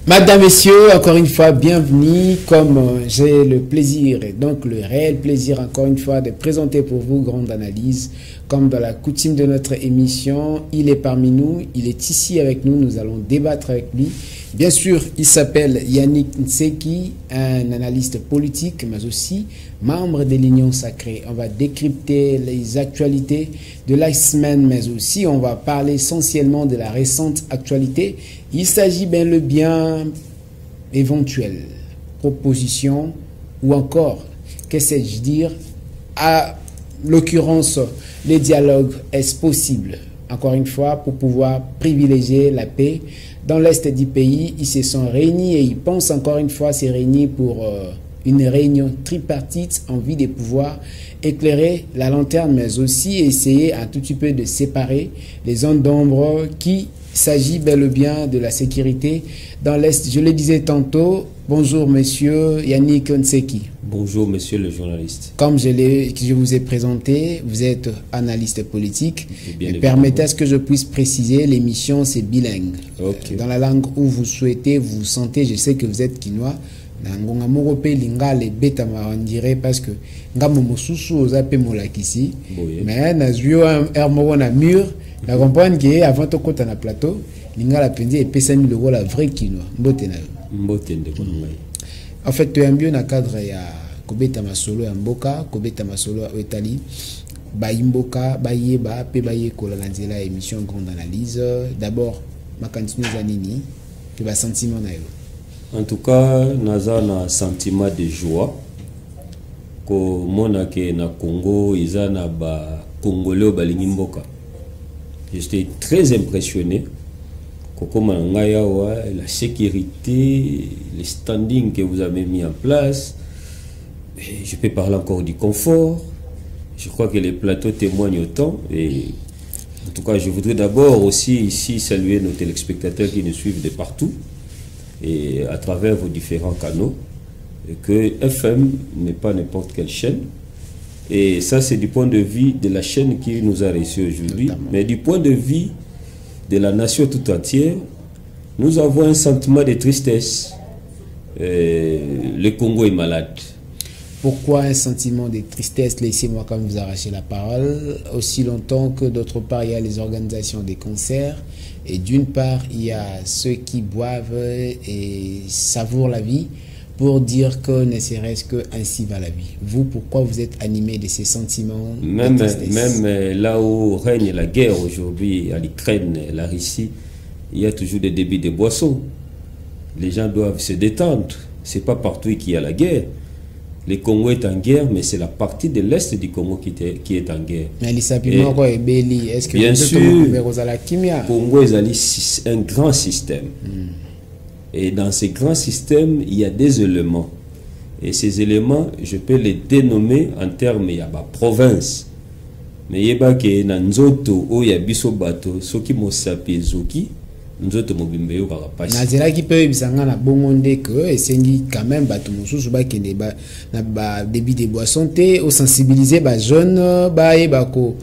Madame, Messieurs, encore une fois, bienvenue. Comme j'ai le plaisir, et donc le réel plaisir, encore une fois, de présenter pour vous Grande Analyse. Comme dans la coutume de notre émission, il est parmi nous, il est ici avec nous, nous allons débattre avec lui. Bien sûr, il s'appelle Yannick Ntseki, un analyste politique, mais aussi membre de l'Union Sacrée. On va décrypter les actualités de la semaine, mais aussi on va parler essentiellement de la récente actualité. Il s'agit bien le bien éventuel, proposition ou encore, que sais-je dire, à l'occurrence, les dialogues, est-ce possible, encore une fois, pour pouvoir privilégier la paix dans l'est du pays. Ils se sont réunis et ils pensent encore une fois se réunir pour une réunion tripartite en vue de pouvoir éclairer la lanterne, mais aussi essayer un tout petit peu de séparer les zones d'ombre qui s'agit bel et bien de la sécurité dans l'Est. Je le disais tantôt, bonjour monsieur Yannick Ntseki. Bonjour monsieur le journaliste. Comme je vous ai présenté, vous êtes analyste politique. Permettez à ce que je puisse préciser, l'émission c'est bilingue. Okay. Dans la langue où vous souhaitez, vous sentez, je sais que vous êtes quinois. On dirait parce que mais na mur la comprendre que avant de côté na plateau linga la pendi et pesa 1000 € la vraie quinoa mbote na en fait tu es bien na cadre ya kobeta masolo ya mboka kobeta masolo ya Italie ba imboka ba yeba pe ba yekola na nzela émission Grande Analyse. D'abord ma continue za nini que ba sentiment na yo? En tout cas naza na sentiment de joie ko mona ke na Congo izana ba congolais balingi mboka. J'étais très impressionné. La sécurité, les standings que vous avez mis en place. Et je peux parler encore du confort. Je crois que les plateaux témoignent autant. Et en tout cas, je voudrais d'abord aussi ici saluer nos téléspectateurs qui nous suivent de partout et à travers vos différents canaux. Et que FM n'est pas n'importe quelle chaîne. Et ça, c'est du point de vue de la chaîne qui nous a reçus aujourd'hui. Mais du point de vue de la nation tout entière, nous avons un sentiment de tristesse. Le Congo est malade. Pourquoi un sentiment de tristesse? Laissez-moi quand vous arracher la parole. Aussi longtemps que d'autre part, il y a les organisations des concerts. Et d'une part, il y a ceux qui boivent et savourent la vie, pour dire que ne serait-ce que ainsi va la vie. Vous, pourquoi vous êtes animé de ces sentiments? Même là où règne la guerre aujourd'hui, à l'Ukraine, la Russie, il y a toujours des débits de boissons. Les gens doivent se détendre. C'est pas partout qu'il y a la guerre. Le Congo est en guerre, mais c'est la partie de l'Est du Congo qui est en guerre. Mais est-ce que bien sûr, le Congo est un grand système. Et dans ces grands systèmes, il y a des éléments. Et ces éléments, je peux les dénommer en termes de province. Mais il y a des nzoto ou ya biso bato soki mosapi zoki nzoto mobimbe yo kaka nazela ki pe bisanga na bongonde que esengi quand même bato mususu ba kende ba na ba débit de boisson te au sensibiliser ba jeune ba e ba ko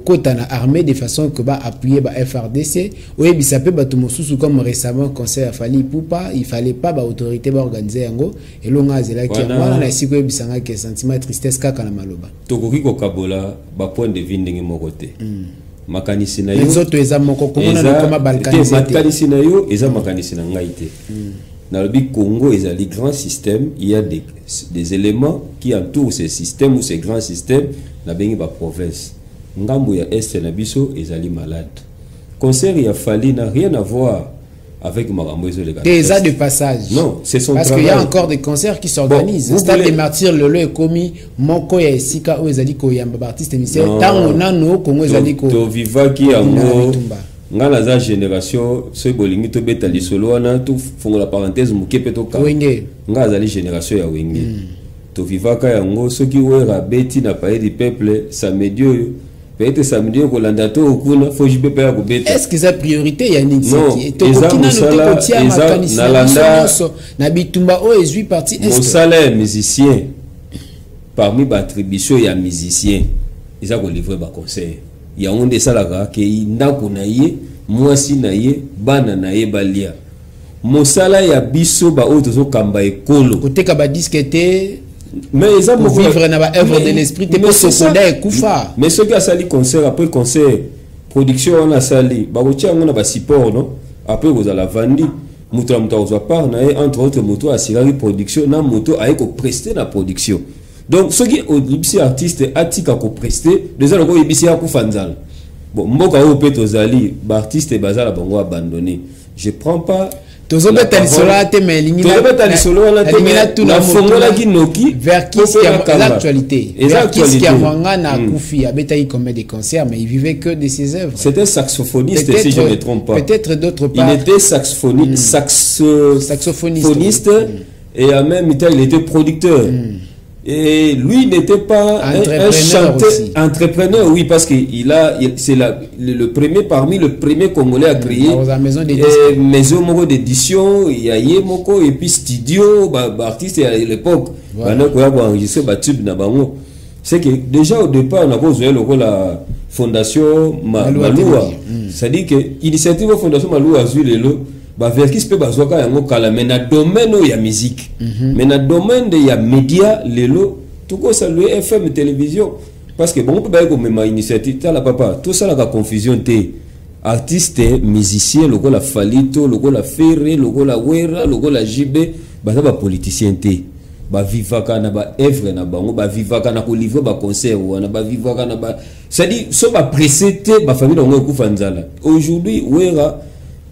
kota na armée de façon que va appuyer ba FRDC ou bisa pe bato mususu comme récemment conseil Fali Poupa il fallait pas ba autorité ba organiser yango et longa zela ki wana na siko bisanga ke sentiment tristesse kaka na maloba tokoki ko kabola ba point de vue ndenge moko te makanisi na yo nzoto eza moko komona na koma balkanisé makanisi na yo eza makanisi na ngai te na lobi Congo eza les grands systèmes, il y a des éléments qui entourent ces systèmes ou ces grands systèmes na bengi ba province. Ngambo ya Est na biso ezali malade. Concert ya Fali n'a rien à voir avec Maramwezo les gars. Des ans de passage. Non, c'est son parce travail. Parce qu'il y a encore des concerts qui s'organisent. Bon, Stade des Martyrs, le est commis, Moko et Sika, où ezali ko yamba artiste émissaire. Tant on a no Congo ezali ko. To viva ki yango. Ngana za génération, ce bolingi to beta li solo wana tout fongo la parenthèse mukepe to ka. Wenge. Nga zali génération ya wenge. To viva ka yango soki wera beti na paye du peuple samedi oyo. Peut-être samedi au Landato au Kuna, faut que pas kubeta. Est-ce que c'est priorité Yannick Ntseki? Na bitumba o ezui parti est-ce que salaire musicien parmi ba attribution ya musicien, ils ont livré ba conseil. Il y a un de ça là que ndako na ye, mwasi na ye, bana na ye balia. mosala ya biso ba oyo tozokamba ekolo côté ka ba disqueté mais ils ont vivre na ba œuvre de l'esprit te pour sokoda et kufa mais ceux qui a sali concert après concert production on a sali ba kotia ngona ba support non après vous ala vandi muto la muto ozwa part na entre autres moto asirari production na moto aiko prester na production donc ceux qui au bisi artiste atika ko prester déjà loko yebisi ya kufanzala bon mboka o peto zali ba artiste bazala bango abandonné je prends pas tozo beta lisola te mais lingina beta lisola la te na fongola kinoki vers qui l'actualité vers qui qui a mangana kufi abeta y comme des concerts mais il vivait que de ses œuvres. C'était saxophoniste si je ne me trompe pas. Peut-être d'autre part. Il était saxophoniste et en même temps il était producteur. Et lui n'était pas un chanteur, entrepreneur, oui, parce que c'est le premier parmi le premier Congolais à créer maison d'édition, il y a Yemoko et puis studio, artiste à l'époque, c'est que déjà au départ on a besoin de la fondation Maloua, c'est-à-dire que l'initiative fondation Maloua a vu vers qui se peut bazoka yango kala mais na domaine ya musique mais na domaine de ya média lelo tout ko saluer FM télévision parce que bon on peut pas comme ma initiative la papa tout ça la confusion té artiste musicien logo la Falito logo la Ferré logo la Wera logo la JB baza ba politicien té ba vivaka na ba œuvre na bango ba vivaka na ko livrer ba concert wana ba vivaka na ba c'est-à-dire so ba précéder ba famille ngo kufanzala aujourd'hui Wera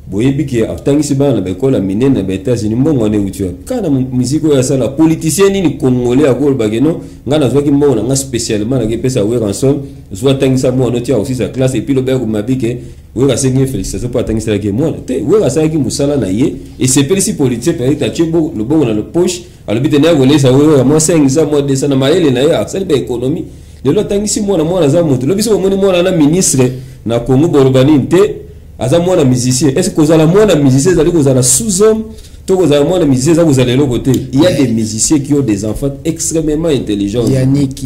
boyebi ke atangisi bana ba école minene na ba États-Unis mbongo ne utua kana musique ya sala politicien ni congolais akol bageno ngana zwaki mbona nga spécialement na ke pesa we ransom zwa tangisa mo no tia aussi sa classe et puis le ber mabike we rasengi félicitations pour tangisa la ke mo te we rasaki musala na ye et c'est pelisi politicien peut être chebo le bon na le poche alors bitene ngole sa we mo 500 mo 200 na maele na ya sala ba économie le lo tangisi mo na za moto lo biso mo ni mo na ministre na Congo Borobani te aza mwana musicien est-ce que vous allez mwana musicien vous allez vous allez sous-homme tout vous allez mwana musicien ça vous allez l'autre côté il y a des musiciens qui ont des enfants extrêmement intelligents Yannick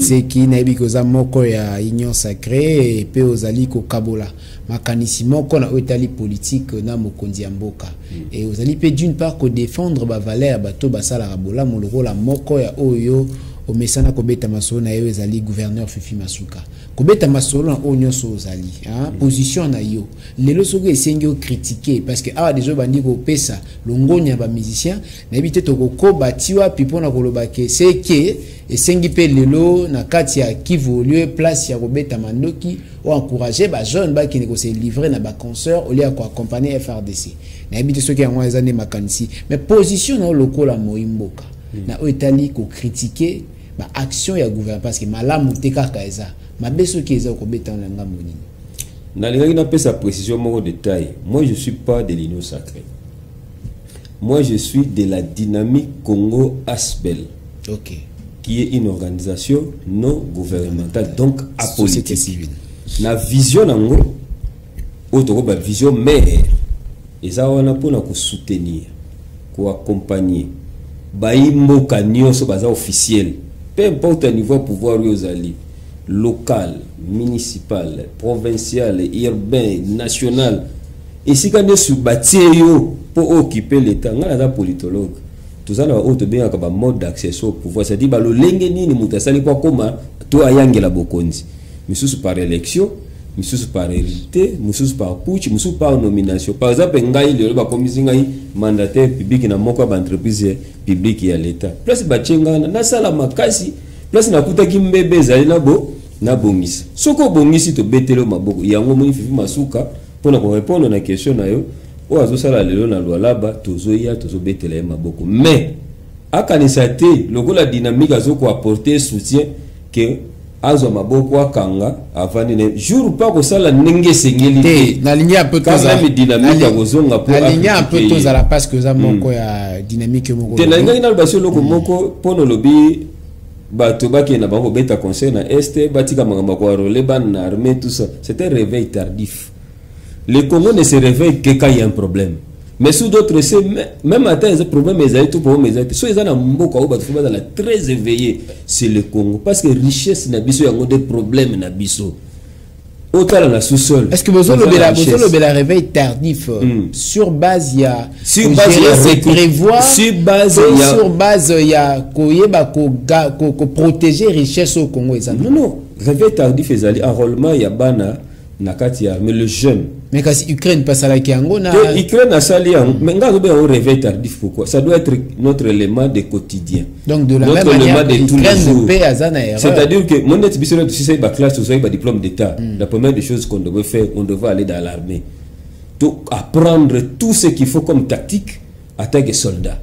c'est qui nabi koza moko ya union sacrée et pe ozali ko kabola makanisi moko na otali politique na mokonzi ya mboka et ozali pe d'une part ko défendre ba valeur bato basala rabola moloko la moko ya oyo au mesana kobeta masolo na yo ezali gouverneur Fifi Masuka kobeta masolo na onyo so ozali position na yo lelo soko esengi o critiquer parce que déjà bandi ko pesa longonya ba musicien na ebite to ko batiwa pipo na koloba ke c'est que esengi pe lelo na kati ya Kivu lieu place ya kobeta mandoki ou encourager ba jeune ba qui ne ko se livrer na ba concert au lieu ko accompagner FRDC na ebite soko ya mwa ezane makanisi mais position na lokola moimboka na otali ko critiquer ba action ya gouvernement parce que malamu tekaka eza mabeso ki eza ko beta na ngambo nini na linga na pesa précision moko détail moi je suis pas de l'union sacrée moi je suis de la dynamique Congo Asbel qui est une organisation non gouvernementale donc apolitique na vision nango auto ba vision mère eza wana pona ko soutenir ko accompagner baimboka nyonso baza officiel peu importe à niveau pouvoir yozali local municipal provincial urbain national et si quand sur bâtir pour occuper l'état ngana za politologue tout ça na auto bien ka ba mode d'accès au pouvoir c'est dit ba lo lenge nini mutasali kwa koma to ayangela bokonzi misusu par élection misusu par hérité misusu par putsch misusu par nomination par exemple ngai le ba komisi ngai mandataire public na moko ba entreprise publique ya l'état place ba chengana na sala makasi place na kutaki mbebe zali na bongisi soko bongisi to betelo maboko yango mo Fifi Masuka pona ko répondre na question na yo o azo sala lelo na lwalaba tozoya tozobetela maboko mais akanisa te lokola dynamique azo ko apporter soutien que azo maboko akanga avani ne jour pas ko sala ndenge sengeli te na ligne un peu tout ça dynamique akozonga pour la ligne un peu tout ça parce que za moko ya dynamique moko te na ngai na basio loko moko pono lobi bato baki na bango beta conseil na este batika mangamba ko role ban na armée tout ça c'était un réveil tardif. Le Congo ne se réveille que quand il y a un problème. Mais sous d'autres, c'est même à un problème, ils ont tout pour eux. Soit ils ont un mot très éveillé, c'est le Congo. Parce que richesse n'a pas des problèmes n'a biso. autant la sous-sol. Est-ce que vous avez le réveil tardif sur base il y a sur base il y a protéger richesse au Congo? Non, réveil tardif ezali enrôlement ya bana nakati ya mais le jeune. Mais quand Ukraine passe à la Kiango na Ukraine a sali mais ngazo be un réveil tardif pourquoi? Ça doit être notre élément de quotidien. Donc de la même manière Ukraine paie à Zana. C'est-à-dire que mon net bisolo si c'est ba classe vous avez ba diplôme d'état. La première des choses qu'on devrait faire, on devrait aller dans l'armée. Donc apprendre tout ce qu'il faut comme tactique attaque soldat.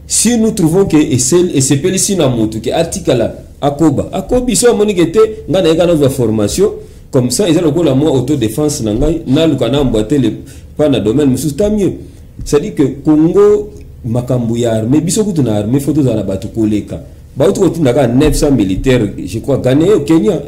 Si nous trouvons que et c'est pelisi na moto que article akobi so monigete ngana eka notre formation comme ça ils ont le moi autodéfense na ngai na lukana mboiter le pas na domaine mais tant mieux. C'est-à-dire que Congo makambu ya armée biso kutu na armée photo za na batu koleka ba utu kotinda ka 900 militaires je crois Ghanéen au Kenya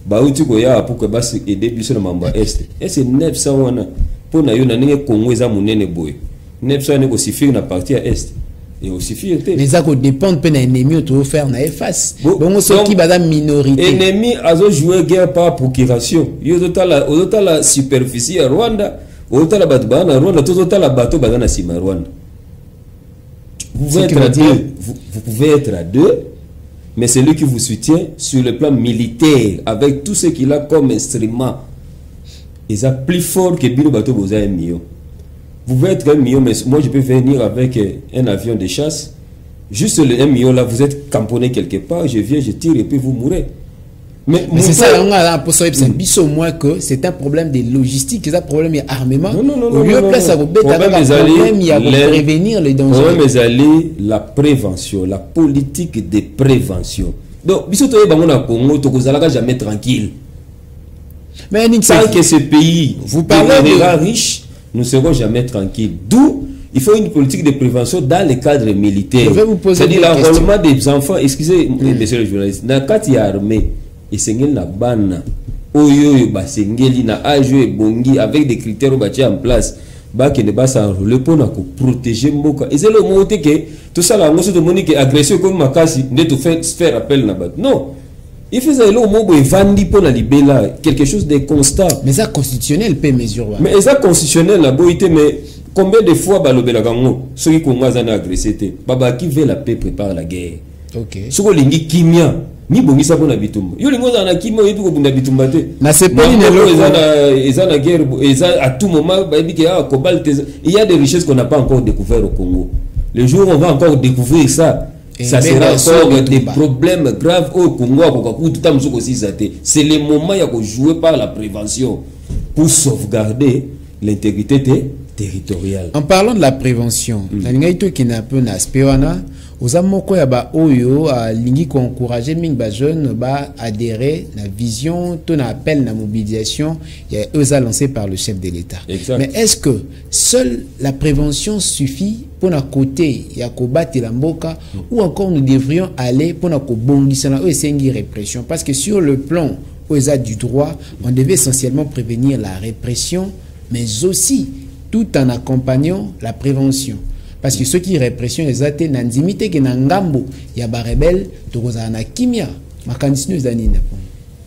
ba utu ko ya pour que basi aider biso na mamba est et c'est 900 wana pour na yo na ninge Congo eza munene boy 900 ne ko suffire na partie à est et aussi fierté mais ça dépend de l'ennemi autour faire na face bon ceux qui bada minorité ennemi azo jouer guerre par procuration yo total la superficie à Rwanda total batba na Rwanda total la bateau bada na sima Rwanda vous pouvez être à deux vous pouvez être à deux mais c'est lui qui vous soutient sur le plan militaire avec tout ce qu'il a comme instrument ils a plus fort que bino bateau boza 1 million. Vous pouvez être 1 million, mais moi je peux venir avec un avion de chasse. Juste le 1 million là, vous êtes camponné quelque part, je viens, je tire et puis vous mourrez. Mais c'est ça, on a au moins que c'est un problème de logistique, c'est un problème d'armement. Au lieu de place à problème, il y a prévenir les dangers. La prévention, la politique de prévention. Donc, biso toye bango na Congo, tokozalaka jamais tranquille. Mais tant que ce pays vous deviendra riche, nous ne serons jamais tranquilles. D'où il faut une politique de prévention dans le cadre militaire. C'est-à-dire l'enrôlement des enfants. Excusez, monsieur le journaliste. Dans le cadre de l'armée, et c'est la banne. Oyo basengeli na âge et bongi avec des critères en place. Bah qui ne va s'enrôler pour protéger mboka. Et c'est le mot que tout ça là, on se demande que agression comme makasi ne te faire appel na bat. Non. Il faisait le mot et vandi pour la libéla quelque chose de constant. Mais ça constitutionnel peut mesurer. Mais ça constitutionnel la boité mais combien de fois balobela gango ceux qui ont agressé te baba qui veut la paix prépare la guerre. OK. Ce ko lingi kimia ni bongisa pour na bitumba. Yo lingo za na kimia yebi ko bunda bitumba te. Na c'est pas une ezana guerre à tout moment ba yebi que cobalt il y a des richesses qu'on n'a pas encore découvert au Congo. Le jour où on va encore découvrir ça ça sera encore des problèmes graves au Congo. C'est le moment de jouer par la prévention pour sauvegarder l'intégrité territoriale. En parlant de la prévention, qui n'a pas un aspect aux amoko ya ba oyo lingi ko encourager ming ba jeune ba adhérer la vision ton appel la mobilisation il y a eux lancé par le chef de l'État. Mais est-ce que seule la prévention suffit pour na côté ya ko battre la mboka ou encore nous devrions aller pour na ko bongisa na esengi répression parce que sur le plan du droit on devait essentiellement prévenir la répression mais aussi tout en accompagnant la prévention. Parce que ceux qui répression les athées n'anzimite que n'angambo y a ba rebelle tozana kimia makanisi zanina.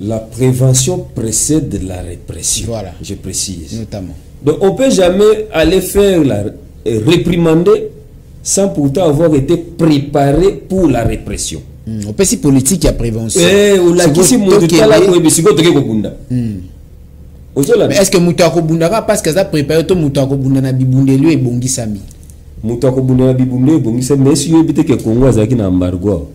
La prévention précède la répression. Voilà, je précise. Notamment. Donc on peut jamais aller faire la réprimander sans pourtant avoir été préparé pour la répression. On peut si politique à prévention. Ou la kisi mutala ko ebisiko toke kokunda. Mais est-ce que mutako bundaka parce que ça préparé to mutako bundana bibundelu et bongisami. Mutako bundana bibundelu bongisami mais si yebite que Congo azaki na embargo.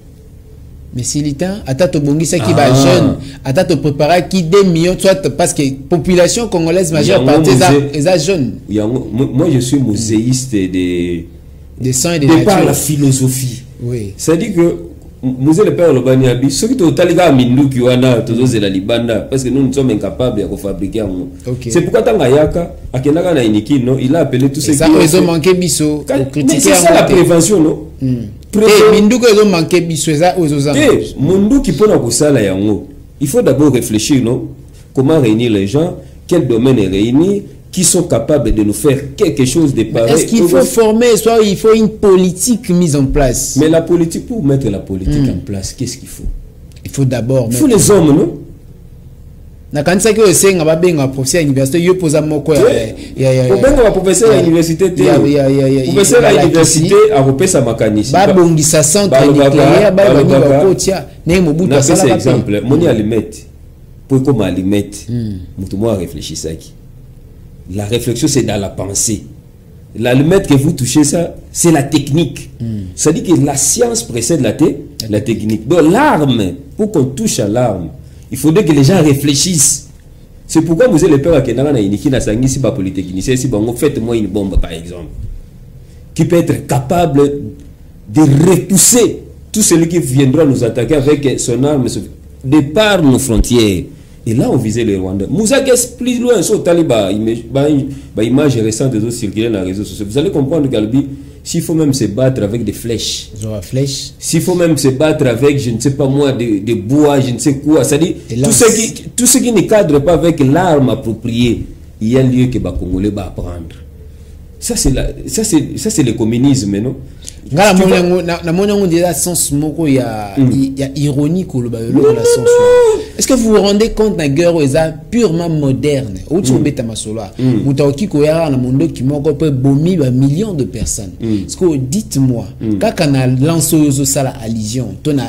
Mais si l'État attend to bongisa qui va jeune, attend to préparer qui 2 millions soit parce que population congolaise majeure partie est jeune. Moi je suis muséiste de sang et de nature. Par la philosophie. Oui. C'est-à-dire que Musée le père Lobani Abi, ceux qui totaliga minduki wana tozo la libanda parce que nous sommes incapables de fabriquer un mot. C'est pourquoi Tangayaka akenaka na iniki non, il a appelé tous ceux qui ont manqué biso critiquer. C'est ça la prévention non. Minduki ils ont manqué biso ça aux autres. Munduki pona ko sala yango. Il faut d'abord réfléchir non, comment réunir les gens, quel domaine est réuni, qui sont capables de nous faire quelque chose de pareil. Est-ce qu'il faut former, soit il faut une politique mise en place? Mais la politique, pour mettre la politique en place, qu'est-ce qu'il faut? Il faut d'abord... Il faut les hommes, non? na kanisa que osenga ba benga professeur à l'université yo posa moko ya benga professeur à l'université professeur à l'université a repesa makanisi ba bongisa centre nucléaire ba ba kotia ne mobuta sala exemple moni alimete pour comme alimete mutu mo réfléchir ça qui la réflexion c'est dans la pensée. L'allumette que vous touchez, ça, c'est la technique. Ça dit que la science précède la technique. Donc l'arme, pour qu'on touche à l'arme, il faudrait que les gens réfléchissent. C'est pourquoi vous avez le père à Kenara na iniki na sangi si ba polytechnicien si bon faites-moi une bombe par exemple qui peut être capable de repousser tout celui qui viendra nous attaquer avec son arme de par nos frontières. Et là, on visait les Rwandais. Mouzagues plus loin, sur Taliban, image récente des autres circuler dans les réseaux sociaux. Vous allez comprendre qu'Albi, s'il faut même se battre avec des flèches, s'il faut même se battre avec, je ne sais pas moi, des bois, je ne sais quoi, c'est-à-dire, tout ce qui ne cadre pas avec l'arme appropriée, il y a un lieu que les Congolais vont apprendre. Ça, c'est le communisme, non? Na monango déjà sens moko ya ironique ou le sens. Est-ce que vous vous rendez compte na guerre eza purement moderne ou tu beta masola mutaoki ko ya na mondo ki moko peut bomi ba millions de personnes. Est-ce que dites-moi kaka na lanso yozo sala allusion to na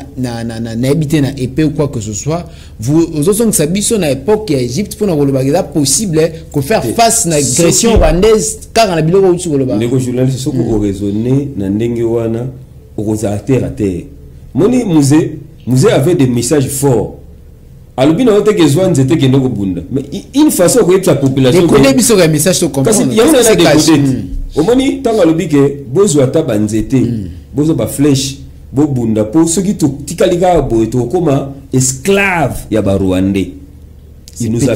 habité na épée ou quoi que ce soit vous osons que ça biso na époque ya Égypte pour na kolobageza possible que faire face na agression rwandaise car na biloko utu koloba. Les journalistes sont ko raisonner na ndenge wana okoza terre à terre. Moni musée avait des messages forts. Alubina on que zwan zete ke ndoko bunda. Mais une façon que la population de connaître biso un message to comprendre. Parce qu'il y a un décodé. Au moni tant alubi ke bozo ata banzete, bozo ba flèche, bo bunda pour ceux qui tikalika bo to koma esclave ya ba Rwandais. Il nous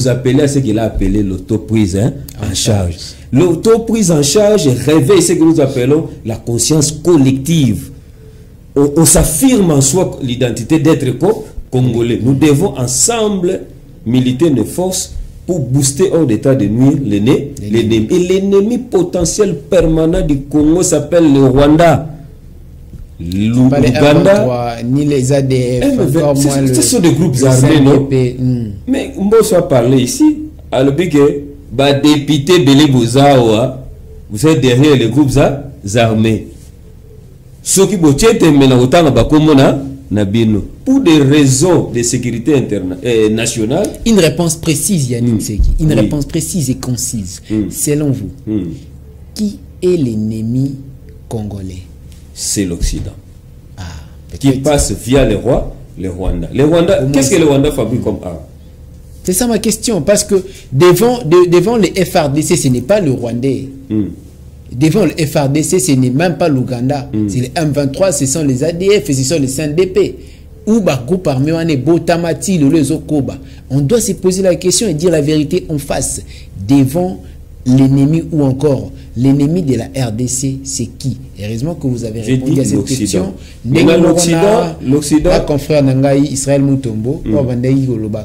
appelait à ce qu'il a appelé l'autoprise en charge. L'autoprise en charge réveille ce que nous appelons la conscience collective. On s'affirme en soi l'identité d'être congolais. Nous devons ensemble militer nos forces pour booster hors d'état de nuire l'ennemi. Et l'ennemi potentiel permanent du Congo s'appelle le Rwanda. L'Ouganda, ni les ADF, ce sont des groupes armés, non? Mais on soit parlé ici, à l'objet que député Bélé Bouzaoua, vous êtes derrière les groupes armés. Ce qui pour des raisons de sécurité nationale. Une réponse précise, Yannick Seki, une réponse précise et concise. Selon vous, qui est l'ennemi congolais? C'est l'Occident. Qui passe via les rois, les Rwandais. Les Rwandais, qu'est-ce que les Rwandais fabriquent comme arme? C'est ça ma question, parce que devant le FRDC, ce n'est pas le Rwandais. Devant le FRDC, ce n'est même pas l'Ouganda. C'est les M23, ce sont les ADF, ce sont les CNDP. Ou groupe armé, on est Botamati, le Okoba. On doit se poser la question et dire la vérité en face. Devant l'ennemi ou encore l'ennemi de la RDC, c'est qui? Heureusement que vous avez répondu à cette question. L'Occident, confrère Nangaï, Israël Moutombo,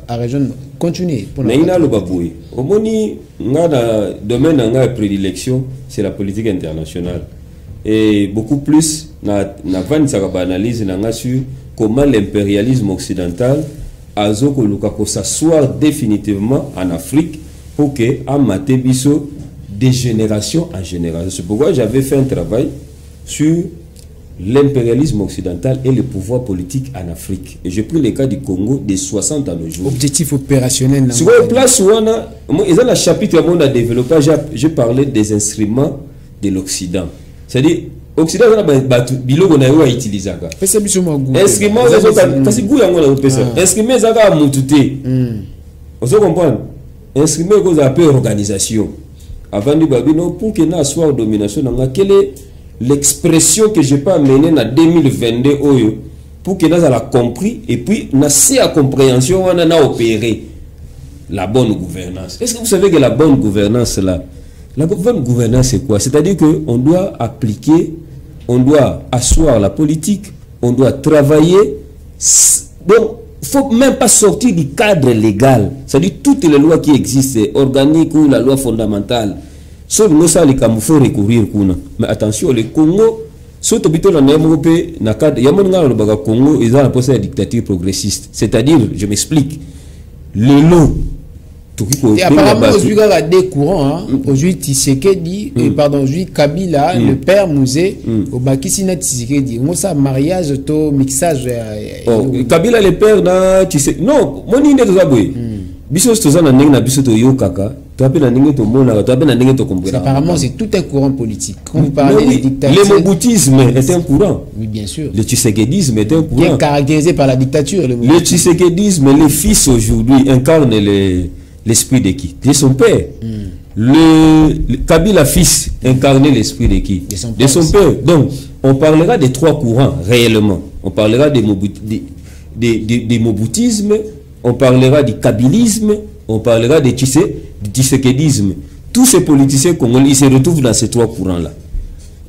à région. Continuez. Au domaine de prédilection, c'est la politique internationale. Et beaucoup plus, analyse sur comment l'impérialisme occidental a s'asseoir définitivement en Afrique pour que amate biso de génération en génération. C'est pourquoi j'avais fait un travail sur l'impérialisme occidental et le pouvoir politique en Afrique. Et j'ai pris le cas du Congo de 60 à nos jours. Objectif opérationnel. Sur la place où on a, dans le chapitre où on a développé, j'ai parlé des instruments de l'Occident. C'est-à-dire, l'Occident, on a utilisé. Instruments, parce que instruments, vous comprenez? Instruments qu'on appelle organisation. Avant de Babino, pour qu'il y ait une domination, quelle est l'expression que je peux amener en 2022 pour que nous ayons compris et puis nous ayons la compréhension, on a opéré la bonne gouvernance. Est-ce que vous savez que la bonne gouvernance là, la bonne gouvernance c'est quoi? C'est-à-dire qu'on doit appliquer, on doit asseoir la politique, on doit travailler. Donc, il ne faut même pas sortir du cadre légal. C'est-à-dire toutes les lois qui existent, organiques ou la loi fondamentale. Sauf que ça, il faut recourir. Mais attention, le Congo, surtout dans le Congo, ils ont imposé la dictature progressiste. C'est-à-dire, je m'explique, le lot. Et apparemment, aujourd'hui, il y a des courants. Hein. Aujourd'hui, Tshisekedi, pardon, aujourd'hui, Kabila, le père Mouzé, au Bakisina Tshisekedi. Moi, ça, mariage, to mixage. Kabila, le père, na Tshisekedi. Non, moi, je ne sais pas. Biso stozana ndenge na biso to yokaka to apena ndenge to mona to apena ndenge to comprendre. Apparemment c'est tout un courant politique. Quand vous parlez des dictatures, le moboutisme est un courant. Oui, bien sûr. Le tshisekedisme est un courant. Qui est caractérisé par la dictature. Le tshisekedisme, les fils aujourd'hui incarnent l'esprit de qui? De son père. Le Kabila fils incarnait l'esprit de qui? De son père. Donc on parlera des trois courants réellement. On parlera des moboutismes. On parlera du kabylisme, on parlera du tshisekedisme. Tous ces politiciens congolais, ils se retrouvent dans ces trois courants-là.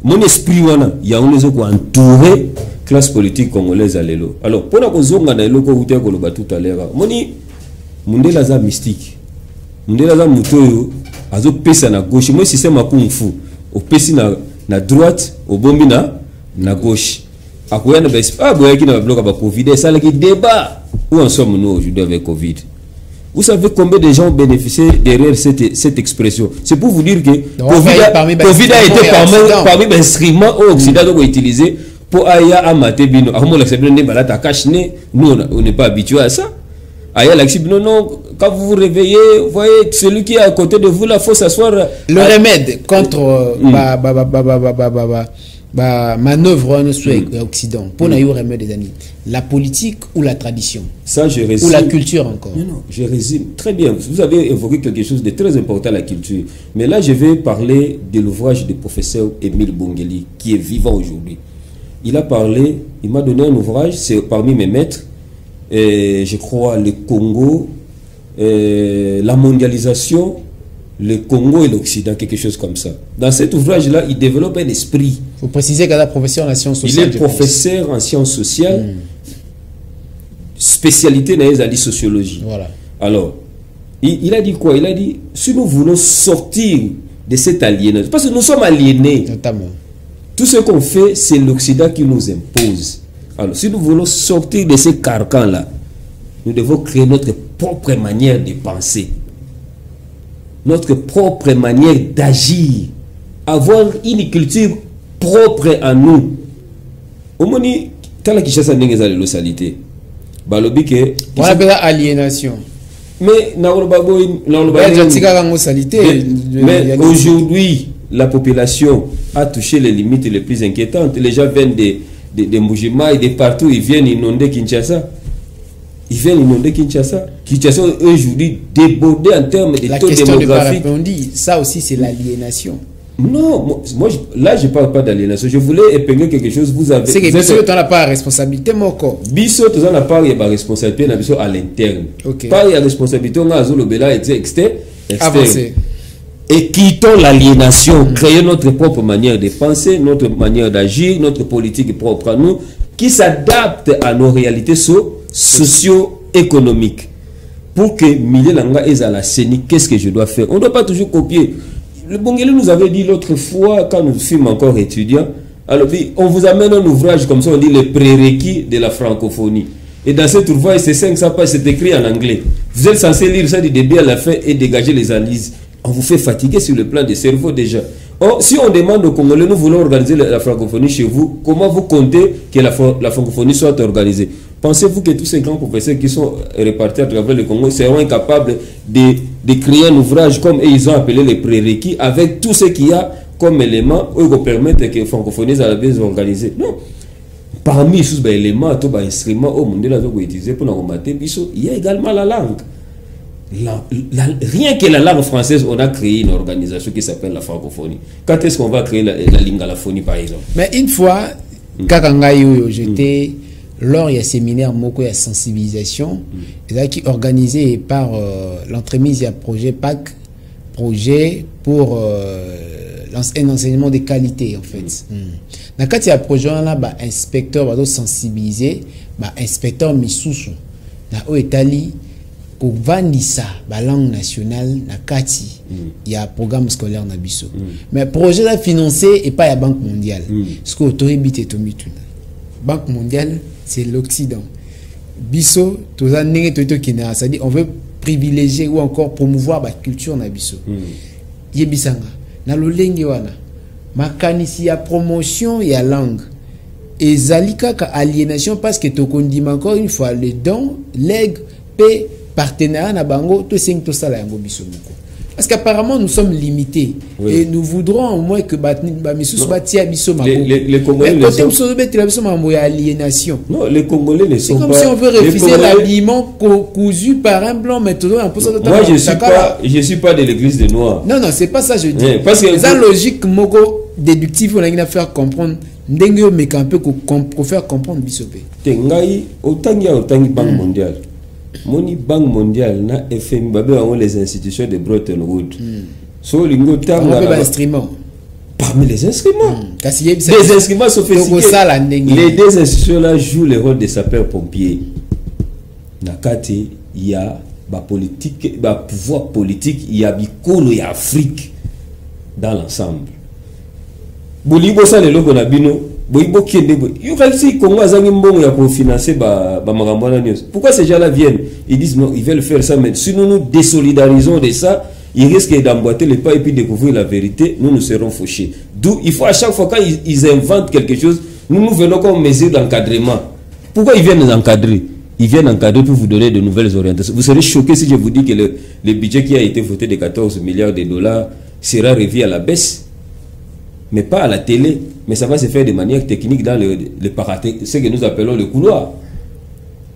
Mon esprit, il y a un entouré classe politique congolaise à l'élo. Alors, pour la cause, on a tout à l'heure. Mundela za mystique. Mundela za mutoyo, azo pesa na gauche. Moi, système à kung fu. Au pesi na droite, au bombi na gauche. Akoya na bespa, boya qui na bloc à Covid. Ça le débat. Où en sommes-nous aujourd'hui avec Covid? Vous savez combien de gens ont bénéficié derrière cette expression? C'est pour vous dire que Covid a été parmi les instruments au Occident qu'on a utilisé pour aya amater bino. Nous, on n'est pas habitué à ça. Aya l'axibino, non, quand vous vous réveillez, vous voyez celui qui est à côté de vous, là, il faut s'asseoir. Le remède contre manœuvre en Occident pour nous remède des années. La politique ou la tradition? Ça, je résume. Ou la culture encore? Non, je résume. Très bien. Vous avez évoqué quelque chose de très important, la culture. Mais là, je vais parler de l'ouvrage du professeur Émile Bongeli, qui est vivant aujourd'hui. Il a parlé, il m'a donné un ouvrage, c'est parmi mes maîtres, je crois, le Congo, la mondialisation, le Congo et l'Occident, quelque chose comme ça. Dans cet ouvrage-là, il développe un esprit. Il faut préciser qu'il est professeur en sciences sociales. Il est professeur en sciences sociales, spécialité dans les sociologie. Voilà. Alors, il a dit quoi? Il a dit, si nous voulons sortir de cette aliénation, parce que nous sommes aliénés. Notamment. Tout ce qu'on fait, c'est l'Occident qui nous impose. Alors, si nous voulons sortir de ces carcans-là, nous devons créer notre propre manière de penser. Notre propre manière d'agir, avoir une culture propre à nous. Au moment où tu as la Kinshasa n'engage la salité, balobi que on appelle aliénation. Mais aujourd'hui, la population a touché les limites les plus inquiétantes. Les gens viennent de Mujima et de partout, ils viennent inonder Kinshasa. Ils viennent inonder Kinshasa. Kinshasa est aujourd'hui débordé en termes de taux démographiques. Ça aussi, c'est l'aliénation. Non, moi, là, je ne parle pas d'aliénation. Je voulais épingler quelque chose. Vous avez. C'est que Bissot, tu n'as pas la responsabilité, mon corps. Bissot, tu n'as pas la responsabilité à l'interne. Pas la responsabilité, on a externe. Avancé. Et quittons l'aliénation, créer notre propre manière de penser, notre manière d'agir, notre politique propre à nous, qui s'adapte à nos réalités socio-économiques. Pour que Mille Langa ait à la CENI, qu'est-ce que je dois faire? On ne doit pas toujours copier. Le Bongeli nous avait dit l'autre fois, quand nous fûmes encore étudiants, alors on vous amène un ouvrage comme ça, on dit les prérequis de la francophonie. Et dans cet ouvrage, c'est 500 pages, c'est écrit en anglais. Vous êtes censé lire ça du début à la fin et dégager les analyses. On vous fait fatiguer sur le plan des cerveaux déjà. Or, si on demande aux Congolais, nous voulons organiser la francophonie chez vous, comment vous comptez que la francophonie soit organisée? Pensez-vous que tous ces grands professeurs qui sont répartis à travers le Congo seront incapables de créer un ouvrage comme ils ont appelé les prérequis avec tout ce qu'il y a comme éléments qui permettent que la francophonie soit bien organisée? Non. Parmi ces éléments, tous les instruments au monde utilisés pour nous combattre, il y a également la langue. Rien que la langue française, on a créé une organisation qui s'appelle la francophonie. Quand est-ce qu'on va créer la lingala-phonie, par exemple? Mais une fois, quand j'étais lors il y a séminaire moko ya sensibilisation qui organisé par l'entremise à projet PAC, projet pour un enseignement de qualité en fait. Dans quand il y a projet là ba inspecteur va sensibiliser ba inspecteur misusu na o Italie pour vandisa la langue nationale na kati il y a programme scolaire na biso. Mais projet là financé et pas la Banque mondiale. Ce que autorité tomituna. Banque mondiale c'est l'Occident. Biso, c'est-à-dire on veut privilégier ou encore promouvoir la culture na biso. Yebisanga na lolenge wana makanisi ya promotion ya langue ezalika ka aliénation parce que tokondima encore une fois le don leg pe partenariat na bango to sing to sala yango biso moko. Parce qu'apparemment, nous sommes limités. Oui. Et nous voudrons au moins que les Congolais ne sont pas aliénation. Non, les Congolais ne sont pas... C'est comme si on veut refuser l'habillement cousu par un blanc, mais tout le monde... Moi, je suis pas de l'église des Noirs. Non, non, c'est pas ça je dis. Oui, parce que... C'est logique, moko déductif, on a faire comprendre. Ndengue, mais un peu pour faire comprendre Bissopé. Tengai, autant Banque mondiale. Moni Banque mondiale na FMI les institutions de Bretton Woods. So lingo parmi les instruments. Des instruments sophistiqués. Les deux institutions là jouent le rôle de sapeurs-pompiers. Nakati il y a politique, pouvoir politique, il y a bikolo et Afrique dans l'ensemble. Bolibo ça le logo na bino. Pourquoi ces gens-là viennent? Ils disent non, ils veulent faire ça, mais si nous nous désolidarisons de ça, ils risquent d'emboîter les pas et puis découvrir la vérité, nous serons fauchés. D'où il faut à chaque fois quand ils inventent quelque chose, nous venons comme mesure d'encadrement. Pourquoi ils viennent nous encadrer? Ils viennent encadrer pour vous donner de nouvelles orientations. Vous serez choqués si je vous dis que le budget qui a été voté de 14 milliards de dollars sera revu à la baisse, mais pas à la télé. Mais ça va se faire de manière technique dans ce que nous appelons le couloir.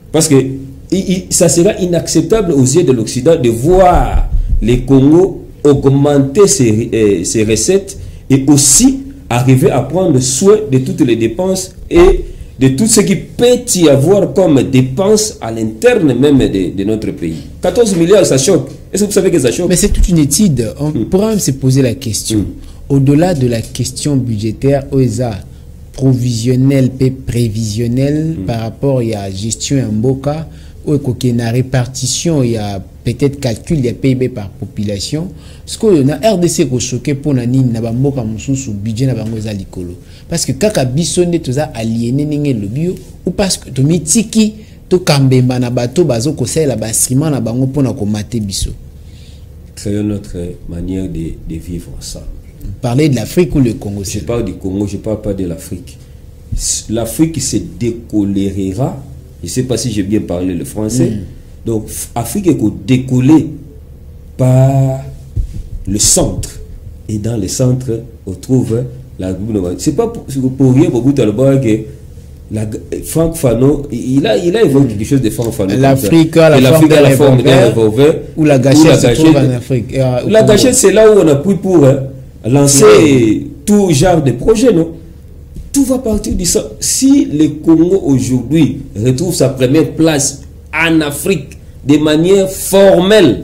Parce que ça sera inacceptable aux yeux de l'Occident de voir les Congo augmenter ses recettes et aussi arriver à prendre soin de toutes les dépenses et de tout ce qui peut y avoir comme dépenses à l'interne même de notre pays. 14 milliards, ça choque. Est-ce que vous savez que ça choque? Mais c'est toute une étude. On pourra même se poser la question. Au-delà de la question budgétaire, OESA provisionnel et prévisionnel par rapport à la gestion en Boka, ou la répartition, il y a peut-être calcul, il y a PIB par population. Ce qu'on a RDC qui est choqué pour la nine, n'a pas Boka sous budget n'a pas ngoza likolo. Parce que kaka bisonde tout ça aliéné n'engé le bio ou parce que to mitiki to kambemba na bato bazo ko sala basriment na bango pona ko maté biso. Créons notre manière de vivre ensemble. Parler de l'Afrique ou le Congo? Je parle du Congo, je ne parle pas de l'Afrique. L'Afrique se décolérera. Je ne sais pas si j'ai bien parlé le français. Donc, l'Afrique est décollée par le centre. Et dans le centre, on trouve la gouvernement. Ce n'est pas pour rien pour vous que Franck Fanon, il a évoqué quelque chose de Franck Fanon. L'Afrique à la forme d'un revolver. Ou la gâchette se trouve en Afrique. La gâchette, c'est là où on a pris pour lancer tout genre de projet, non? Tout va partir du ça. Si le Congo aujourd'hui retrouve sa première place en Afrique de manière formelle,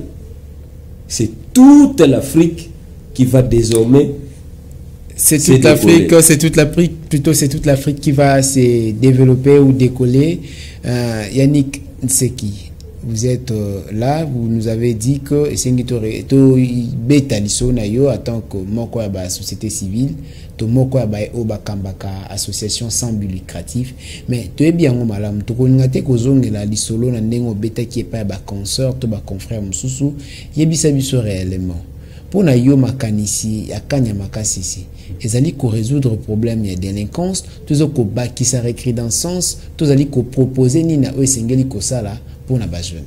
c'est toute l'Afrique qui va désormais c'est toute l'Afrique, plutôt c'est toute l'Afrique qui va se développer ou décoller. Yannick Nseki, vous êtes là, vous nous avez dit que en tant que moko ya société civile, to moko ya Obakambaka association sans but lucratif, mais to bien malam to koningate kozongela lisolo na ndengo beta qui est pas ba consort to ba confrère mususu yebisa biso réellement. Pour na yo makanisi ya kanya makasisi ezali ko résoudre problème ya délinquance toujours ko ba qui ça récrit dans sens tozali ko proposer ni na esengeli ko sala pour na ba jeune.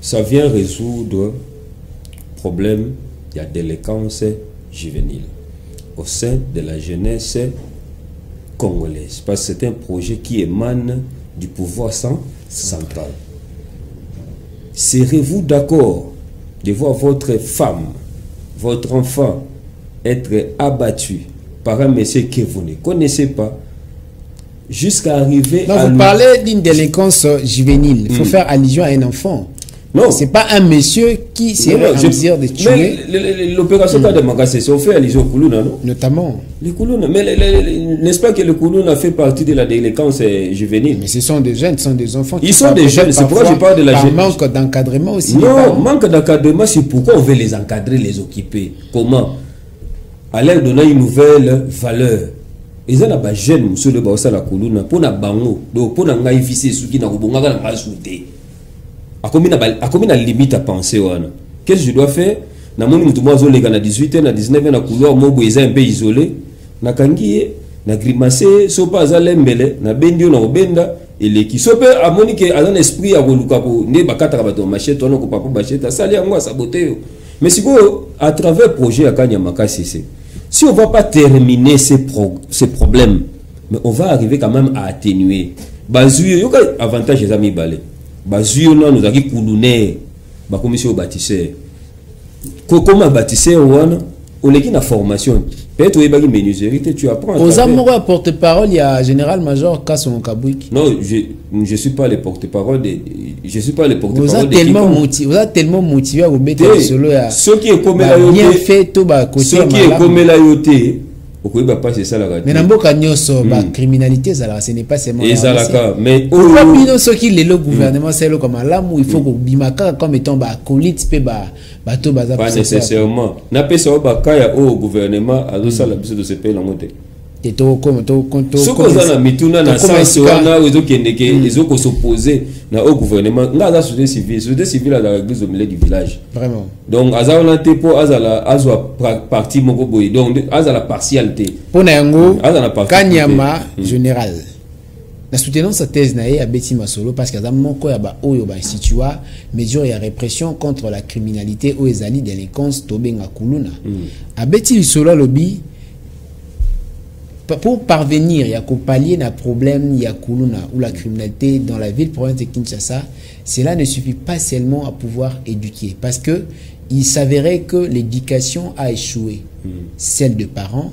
Ça vient résoudre problème de délinquance juvénile au sein de la jeunesse congolaise parce que c'est un projet qui émane du pouvoir central. Serez-vous d'accord de voir votre femme, votre enfant être abattu par un monsieur que vous ne connaissez pas jusqu'à arriver à... Vous parlez d'une délinquance juvénile. Il faut faire allusion à un enfant. Non. C'est pas un monsieur qui serait en mesure de tuer. L'opération de Magassé, on fait allusion au Koulouna, non? Notamment. Le Koulouna. Mais n'est-ce pas que le Koulouna fait partie de la délinquance juvénile? Mais ce sont des jeunes, ce sont des enfants. Ils sont des jeunes, c'est pourquoi je parle de la jeunesse. Manque d'encadrement aussi. Non, manque d'encadrement, c'est pourquoi on veut les encadrer, les occuper. Comment? À leur donner une nouvelle valeur. Ils ont des jeunes, monsieur le Baossa la Koulouna, pour na bango, pour na ngaïfisé, ceux qui n'a pas souté. À combien de limite à penser, qu'est-ce que je dois faire? Na moni mutu mwazo lega na 18 na 19 na couloir mobo eza un peu isolé na kangiye na grimacer so pas za lembele na bendio na obenda eleki so pe amoni ke azan esprit ya koluka ko ne bakata bato machette ono ko papa machette sali yango saboter. Mais si à travers projet Akanya Makasese, si on va pas terminer ces problèmes, mais on va arriver quand même à atténuer. Bazuyo yoka avantage les amis balé. Bazuyo non nous a qui coulouner ba commission bâtisseur. Comment bâtisseur on est qui na formation. Peut-être oui bagi menuiserie tu apprends. Aux amoureux à porte-parole il y a général-major Kasson Kabouiki. Non, je suis pas le porte-parole de je suis pas le porte-parole de vous êtes tellement motivé à vous mettre solo à ce qui est comme la bien fait tout bas côté ce qui est comme la yoté au ba pas c'est ça la radio. Mais namboka nyoso ba criminalité ça ce n'est pas seulement et ça la mais pourquoi bino ce qui le gouvernement c'est le comme là où il faut que bimaka comme étant ba colite pe ba bato baza pas nécessairement na pesa ba kaya au gouvernement azo sala biso de ce pays la montée et to comme ce que ça na mituna na sens wana ozo kendeke ils ont s'opposer na au gouvernement nga za société civile à l'église au milieu du village vraiment donc azala tepo azwa parti moko boy donc azala partialité pona yango Kanyama général na soutenant sa thèse nae à Betty Masolo parce que moko ya ba oyo ba situa mesure ya répression contre la criminalité aux ezali délinquance tobenga kuluna à Betty Masolo lobby pour parvenir à pallier un problème ya kuluna ou la criminalité dans la ville province de Kinshasa, cela ne suffit pas seulement à pouvoir éduquer parce que il s'avérait que l'éducation a échoué, celle des parents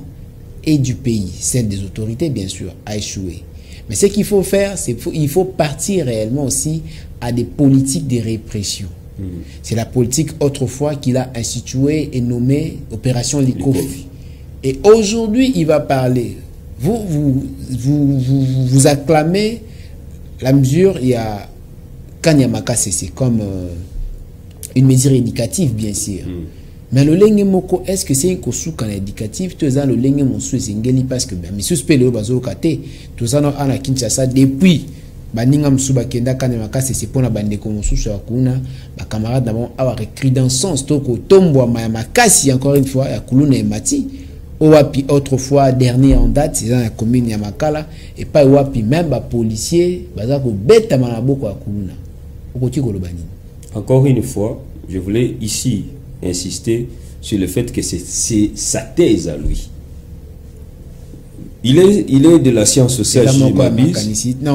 et du pays, celle des autorités bien sûr a échoué. Mais ce qu'il faut faire, c'est il faut partir réellement aussi à des politiques de répression. C'est la politique autrefois qu'il a instituée et nommée Opération Likofi. Et aujourd'hui, il va parler. Vous acclamez la mesure, il y a Kanyamaka c'est comme une mesure éducative, bien sûr. Mais le lenge moko, est-ce que c'est un kosuka éducatif? Tout ça, le lenge monsu zingeli parce que mais suspect le bazo kate. Tout ça, on a Kinshasa depuis. Baninga msuba kenda Kanyamaka c'est pour na bande ko monsu sur kuna. Ba camarades d'abord avoir credence toko tombo makasi encore une fois ya kuluna et mati. Owapi autrefois dernier en date c'est dans la commune ya Makala et pas owapi même ba policier baza ko beta malaboko ya kuluna. Okoti ko lobani. Encore une fois, je voulais ici insister sur le fait que c'est sa thèse à lui. Il est de la science sociale, non,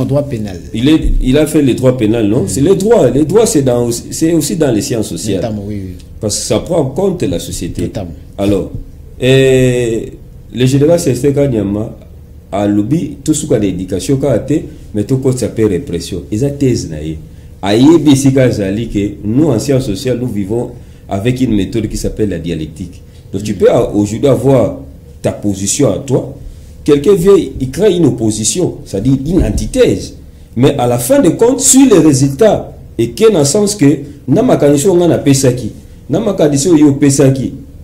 droit pénal. Il a fait le droit pénal, non? C'est le droit. Le droit, c'est aussi dans les sciences sociales. Notamment, oui. Parce que ça prend en compte la société. Notamment. Alors, le général Célestin Kanyama a lobby tout ce qu'on a d'éducation, mais tout ce qu'on appelle répression. Ils ont thèse. Nous, en sciences sociales, nous vivons avec une méthode qui s'appelle la dialectique. Donc, tu peux aujourd'hui avoir ta position à toi. Quelqu'un vient, il crée une opposition, c'est-à-dire une antithèse. Mais à la fin de compte, sur les résultats, et qu'il y a un sens que,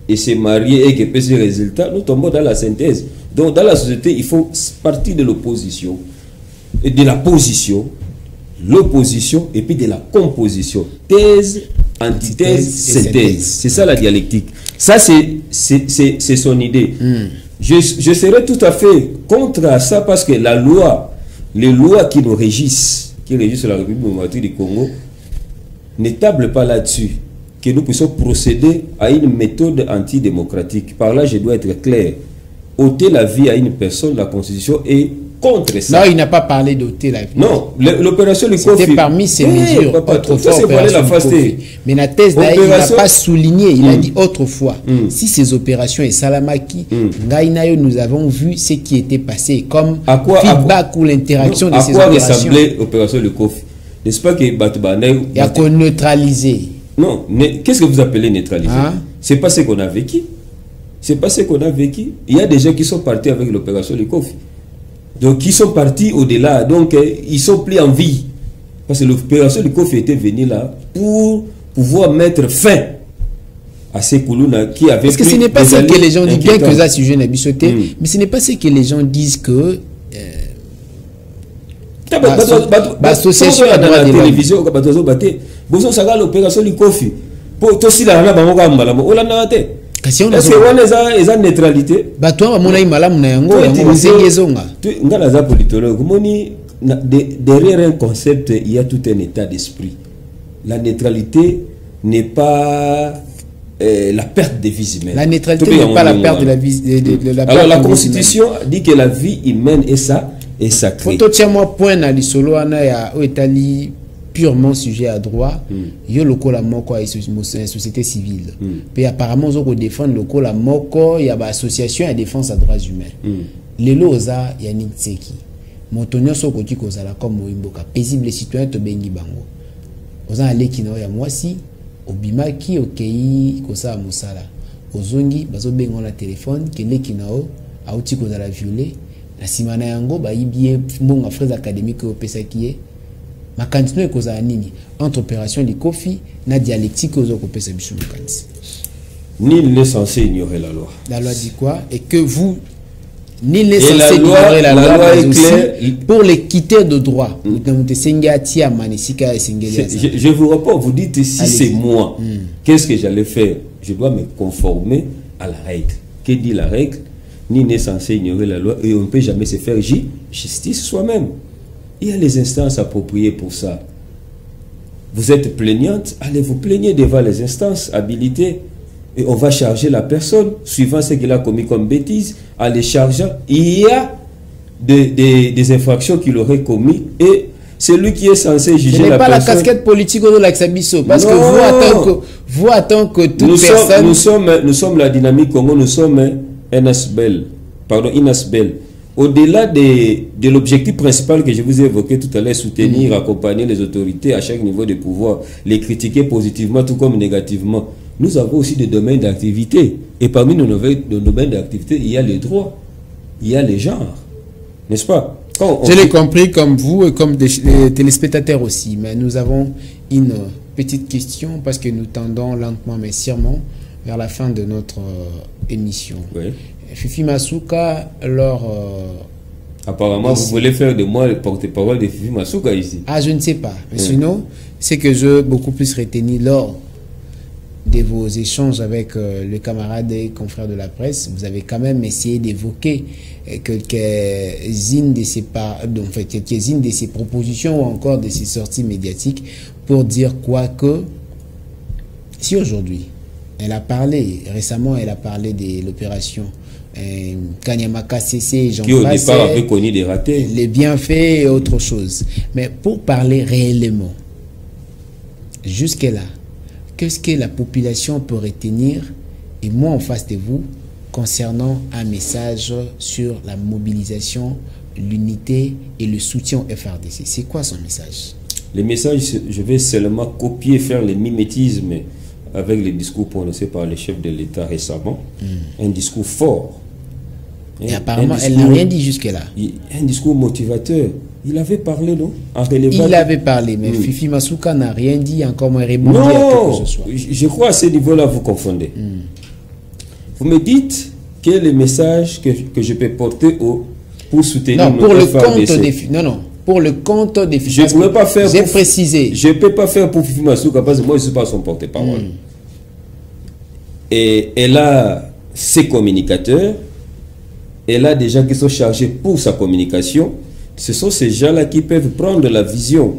et c'est marié et que ces résultats, nous tombons dans la synthèse. Donc, dans la société, il faut partir de l'opposition, et de la position, l'opposition, et puis de la composition. Thèse, antithèse, synthèse. C'est ça la dialectique. Ça, c'est son idée. Je serais tout à fait contre ça parce que la loi, les lois qui nous régissent, qui régissent la République démocratique du Congo, ne tablent pas là-dessus. Que nous puissions procéder à une méthode antidémocratique. Par là, je dois être clair. Ôter la vie à une personne, la Constitution est contre ça. Non, il n'a pas parlé d'ôter la vie. Non, l'opération Likofi. C'était parmi ces mesures. Mais la thèse il n'a pas souligné. Il a dit autrefois. Si ces opérations et Salamaki, nous avons vu ce qui était passé comme feedback ou l'interaction de ces opérations. À quoi ressemblait l'opération Likofi? N'est-ce pas que Batoubané. Il y a qu'on neutralisé. Non, qu'est-ce que vous appelez neutraliser? C'est pas ce qu'on a vécu. C'est pas ce qu'on a vécu. Il y a des gens qui sont partis avec l'opération Likofi. Donc, ils sont partis au-delà. Donc, ils sont plus en vie. Parce que l'opération Likofi était venue là pour pouvoir mettre fin à ces Koulouna qui avaient. Parce que ce n'est pas ce que les gens disent, bien que ça sujet n'a bichoté, mais ce n'est pas ce que les gens disent que association dans la télévision bato baté bozo saka l'opération likofi pour to sila na bango ka mbala o la na te kasi on est-ce que eza neutralité bato ba mona imalamu na yango basengezonga ngala za politologue moni derrière un concept il y a tout un état d'esprit. La neutralité n'est pas la perte des vies humaines. La neutralité n'est pas la perte de la vie. Alors la Constitution dit que la vie humaine est sacrée. Faut tiens moi point na lisolo ana ya Italie purement sujet à droit. Yo lokola moko ya société civile. Puis apparemment zo ko défendre lokola moko ya ba association à défense à droits humains. Lelo oza ya nitseki. Motonyo soko ki kozala comme moimboka paisible citoyen to bengi bango. Oza aleki na ya mwasi obimaki okei kosa musala ozongi bazo bengo na téléphone keleki na o auti kozala violer na simana yango ba ibie mbonga frais académique opesa kié ma continue kozala nini entre opération likofi na dialectique ozo kopesa biso makanisi. Nul n'est censé ignorer la loi. La loi dit quoi? Et que vous ni les censés ignorer la loi est claire pour les quitter de droit. Je vous réponds, vous dites si c'est moi, qu'est-ce que j'allais faire? Je dois me conformer à la règle. Que dit la règle? Ni n'est censé ignorer la loi et on ne peut jamais se faire justice soi-même. Il y a les instances appropriées pour ça. Vous êtes plaignante, allez vous plaigner devant les instances habilitées. Et on va charger la personne, suivant ce qu'il a commis comme bêtise, en les chargeant. Il y a des infractions qu'il aurait commis et c'est lui qui est censé juger la personne. Ce n'est pas la casquette politique de l'Axabiso, parce non. Que vous, en tant que toute personne... Nous sommes la dynamique Congo, nous sommes Inasbel. Au-delà de l'objectif principal que je vous ai évoqué tout à l'heure, soutenir, accompagner les autorités à chaque niveau de pouvoir, les critiquer positivement tout comme négativement, nous avons aussi des domaines d'activité. Et parmi nos domaines d'activité, il y a les droits, il y a les genres. N'est-ce pas? Je l'ai compris comme vous et comme des téléspectateurs aussi. Mais nous avons une petite question parce que nous tendons lentement mais sûrement vers la fin de notre émission. Oui. Fifi Masuka, apparemment, vous voulez faire de moi le porte-parole de Fifi Masuka ici. Ah, je ne sais pas. Mais sinon, c'est que je beaucoup plus retenu lors de vos échanges avec le camarade et confrère de la presse, vous avez quand même essayé d'évoquer quelques-unes de ces propositions ou encore de ces sorties médiatiques pour dire quoi que si aujourd'hui elle a parlé récemment, elle a parlé de l'opération Kanyamaka CC, qui au départ avait connu des ratés, les bienfaits et autre chose, mais pour parler réellement jusque là, qu'est-ce que la population peut retenir, et moi en face de vous, concernant un message sur la mobilisation, l'unité et le soutien au FRDC? C'est quoi son message? Le message, je vais seulement copier, faire le mimétisme avec les discours prononcés par le chef de l'État récemment. Un discours fort. Et apparemment, elle n'a rien dit jusque-là. Un discours motivateur. Il avait parlé, non? Il avait parlé, mais Fifi Masuka n'a rien dit, encore moins répondu à quelque chose. Je crois à ce niveau-là, vous confondez. Vous me dites quel est le message que je peux porter pour soutenir pour le compte des non, pour le compte des Fifi Masuka. Je ne pourrais pas faire. J'ai précisé. Je ne peux pas faire pour Fifi Masuka parce que moi, je ne suis pas son porte-parole. Et elle a ses communicateurs. Elle a des gens qui sont chargés pour sa communication. Ce sont ces gens-là qui peuvent prendre la vision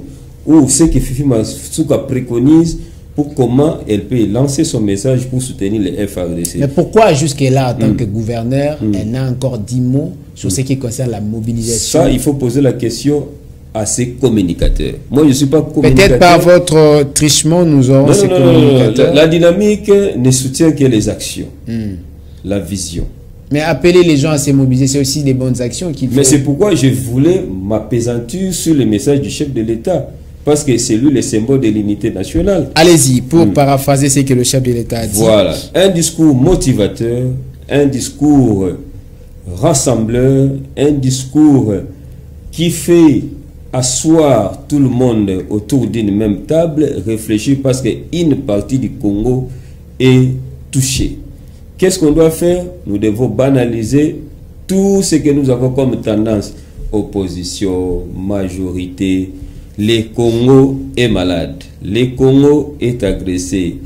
ou ce que Fifi Masuka préconise pour comment elle peut lancer son message pour soutenir les FRDC. Mais pourquoi jusque-là, en tant que gouverneur, elle n'a encore 10 mots sur ce qui concerne la mobilisation? Ça, il faut poser la question à ses communicateurs. Moi, je ne suis pas communicateur. Peut-être par votre trichement, nous aurons ces communicateurs. La dynamique ne soutient que les actions, la vision. Mais appeler les gens à se mobiliser, c'est aussi des bonnes actions qu'il faut. Mais c'est pourquoi je voulais m'appesantir sur le message du chef de l'État. Parce que c'est lui le symbole de l'unité nationale. Allez-y, pour paraphraser ce que le chef de l'État a dit. Voilà. Un discours motivateur, un discours rassembleur, un discours qui fait asseoir tout le monde autour d'une même table, réfléchir parce qu'une partie du Congo est touchée. Qu'est-ce qu'on doit faire? Nous devons banaliser tout ce que nous avons comme tendance. opposition, majorité, le Congo est malade. Le Congo est agressé.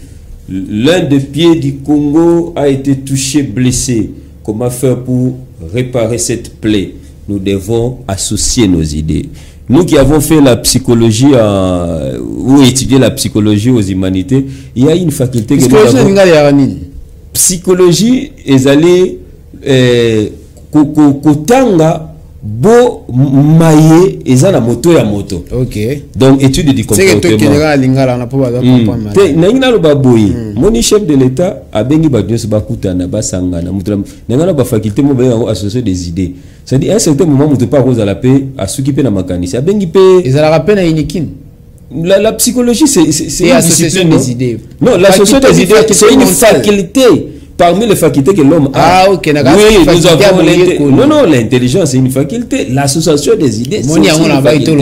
L'un des pieds du Congo a été touché, blessé. Comment faire pour réparer cette plaie? Nous devons associer nos idées. Nous qui avons fait la psychologie ou étudié la psychologie aux humanités, il y a une faculté que nous avons. Psychologie est allée kotanga bo maye eza na moto ya moto. OK. Donc étude du comportement. C'est que lingala lingala na po ba comprendre. Te na ngina lo baboyi. Moni chef de l'état abengi ba nyonso bakutana basangana mutra ngana ba faculté mo ba associer des idées. C'est-à-dire à un certain moment muto pas cause à la paix à s'occuper na makanisi abengi pe ils ala rappel na inikin. La psychologie c'est une discipline des idées. Non, l'association des idées c'est une faculté parmi les facultés que l'homme a. Ah, ok. Oui, nous avons non, l'intelligence c'est une faculté. L'association des idées c'est une faculté.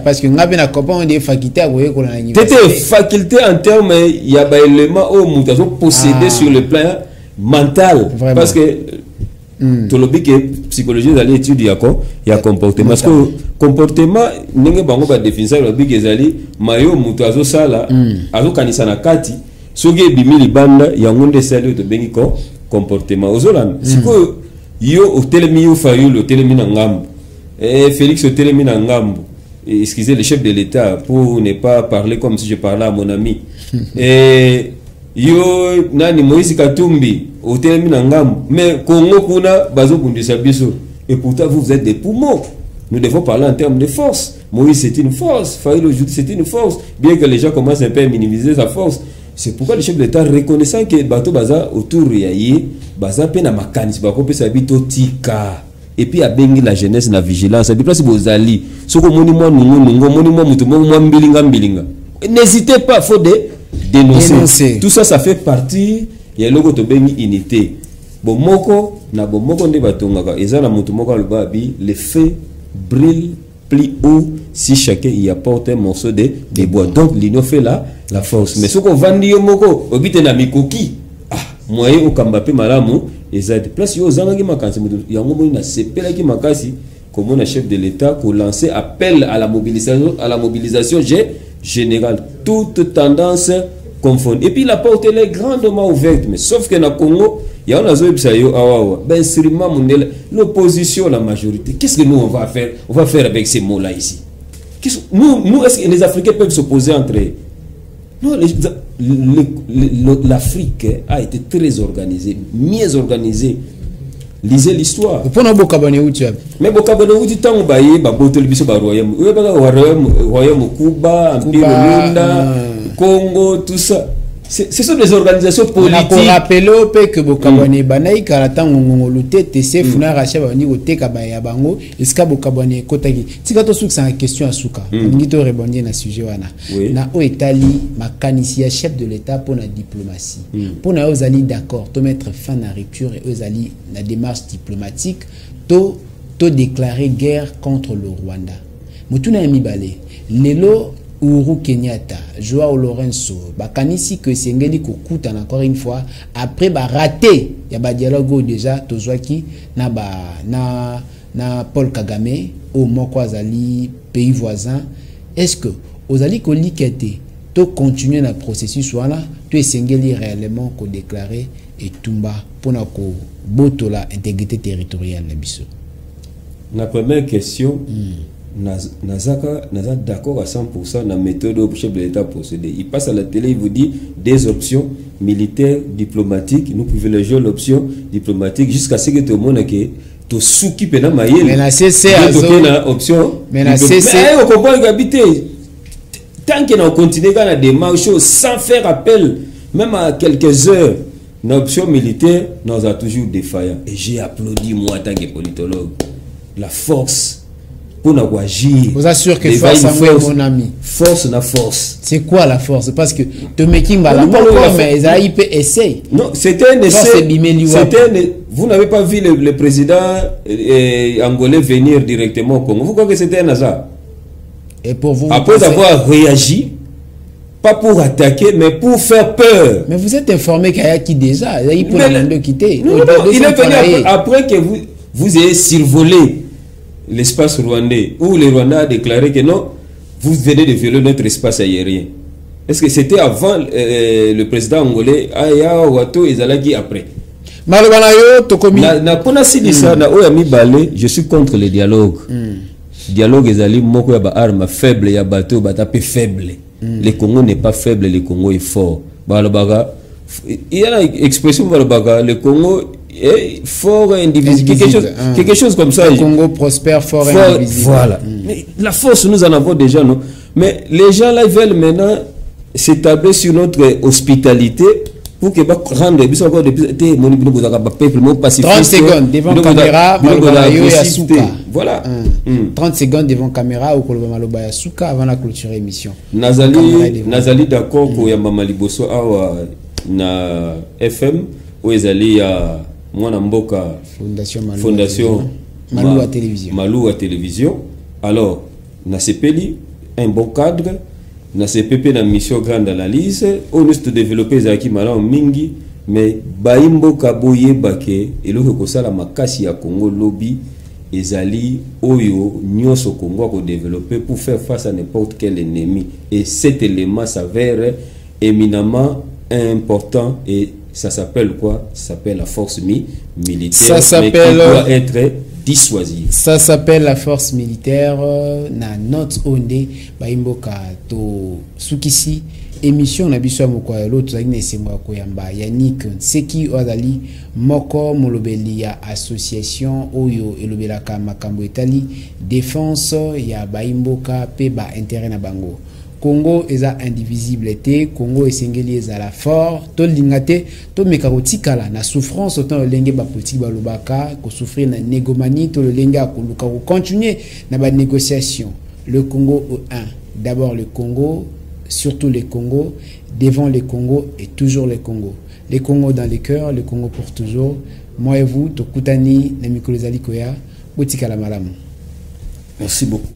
Parce que nous avons des facultés à faculté en termes, il y a des éléments où nous avons possédé sur le plan mental. Vraiment. Parce que tout le but que psychologie d'aller étudier il y a comportement. Parce que comportement, nous avons défini le but que zali mayo mutazo sala azo kanisa na kati. Soge bimili banda yangonde sali to bengi ko comportement ozolan siko yo otelemi yo fayu le telemi na ngambo Félix otelemi na ngambo excusez le chef de l'état pour ne pas parler comme si je parlais à mon ami yo nani Moïse Katumbi otelemi na ngambo mais Congo kuna bazo kundisa biso et pourtant vous êtes des poumons. Nous devons parler en termes de force. Moïse c'est une force, Faïl aujourd'hui c'est une force, bien que les gens commencent un peu à minimiser sa force. C'est pourquoi le chef de l'État reconnaissant que bateau baza autour yaye baza pe na makanisi bako pe sabito tika et puis a bengi la jeunesse na vigilance a déplacer bozali soko moni moi nungo moni moi mutu moi mbilinga n'hésitez pas, faut dénoncer. Tout ça fait partie ya logo to bengi unité bomoko na bomoko nde batongaka eza na mutu moko albabi le feu brille plus haut si chacun y apporte un morceau de bois. Donc l'union fait la force. Mais ce qu'on vend yo moko obite na mikoki moyen okamba pe malamu eza de place yo zanga ki makansi yango moni na sepela ki makasi comme on a chef de l'état ko lancer appel à la mobilisation générale, toute tendance confondue. Et puis la porte elle est grandement ouverte, mais sauf que na Congo il y a un yo awawa ben seulement l'opposition, la majorité. Qu'est-ce que nous on va faire avec ces mots là ici? Nous est-ce que les Africains peuvent s'opposer entre eux? Non, l'Afrique a été très organisée, mieux organisée. Lisez l'histoire. Mais Bokabane où tu t'en vas y babotel biso ba royaume. Royaume Cuba, Empire Lunda, Congo, tout ça. Ce sont des organisations politiques. On a rappelé que Bokabane banaï karata ngongolute tese funa racha bani oteka ba ya bango eska Bokabane kotaki. Tika to suka une question asuka. Ngi to répondre na sujet wana. Na o etali makanisi ya chef de l'état pour la diplomatie. Pour na ozali d'accord, to mettre fin à la rupture et ozali la démarche diplomatique, to déclarer guerre contre le Rwanda. Mutuna mibale. Lelo Uhuru Kenyatta, Joao Lorenzo, bakanisi que Sengeli Kokuta encore une fois après raté ya ba dialogue déjà tozwaki na Paul Kagame au moko azali pays voisin. Est-ce que ozali ko likete to continuer na processus wana to Sengeli réellement ko déclarer et tumba pour na ko botola intégrité territoriale na biso? La première question Naza d'accord à 100% la méthode au chef de l'État procédé. Il passe à la télé, il vous dit des options militaires, diplomatiques. Nous privilégions l'option diplomatique jusqu'à ce que tout le monde ait tout souki pena maïel. Mais la CC a option. Mais la CC. On comprend qu'habiter. Tant qu'on continue dans la démarche sans faire appel, même à quelques heures, l'option militaire nous a toujours défaillant. Et j'ai applaudi moi en tant que politologue la force. Pour agir. Vous assure que force, mon ami. Force na force. C'est quoi la force? Parce que te making la mais ils peut essayer. Non, c'était un essai. Vous n'avez pas vu le président angolais venir directement au Congo. Vous croyez que c'était un hasard? Et pour vous, après avoir réagi, pas pour attaquer, mais pour faire peur. Mais vous êtes informé qu'il y a qui déjà? Il peut quitter. Non, il est venu après que vous ayez survolé. l'espace rwandais, où le Rwanda a déclaré que non, vous venez de violer notre espace aérien. Est-ce que c'était avant le président angolais Aya Wato Ezalagi après? Je suis contre le dialogue. Dialogue ezali moko ya ba arme faible ya bateau batape faible. Le Congo n'est pas faible, le Congo est fort. Il y a une expression le Congo est fort et indivisible. Quelque chose comme ça. Le Congo prospère, fort et indivisible. Voilà. Mais la force, nous en avons déjà, non? Mais les gens là veulent maintenant s'établir sur notre hospitalité pour que rendre encore des peuple 30 secondes devant caméra, voilà. 30 secondes devant caméra ou Maloba Yasuka avant la clôture émission. Nazali d'accord pour Yamama Liboso na FM où ezali ya mwana mboka Fondation Malou à télévision. Alors na sepeli un bon cadre na CPP na mission grande analyse on nous développer zaki mala mingi mais baimbo kaboye bake eloko kosala makasi ya Congo lobby ezali oyo nyonso Congo ko développer pour faire face à n'importe quel ennemi et cet élément s'avère éminemment important et ça s'appelle quoi? Ça s'appelle la force militaire, mais qui doit être dissuasive. Ça s'appelle la force militaire. Na note onde baimboka to sukisi émission na biso moko ya l'autre zaki nesengo koyamba Yannick Seki ozali moko molobeli ya association oyo elobelaka makambo etali défense ya baimboka pe ba intérêt na bango. Congo eza indivisible te, Congo esengeli ezala fort, to lingate, to mekarotikala na souffrance autant le lenge ba politique ba lobaka, ko souffrir na négomanie, to le lenge a koluka ko continuer na ba négociation. Le Congo au 1. D'abord le Congo, surtout le Congo, devant le Congo et toujours le Congo. Le Congo dans les cœurs, le Congo pour toujours. Moi et vous, to kutani na mikolo zali koya, botikala malamu. Merci beaucoup.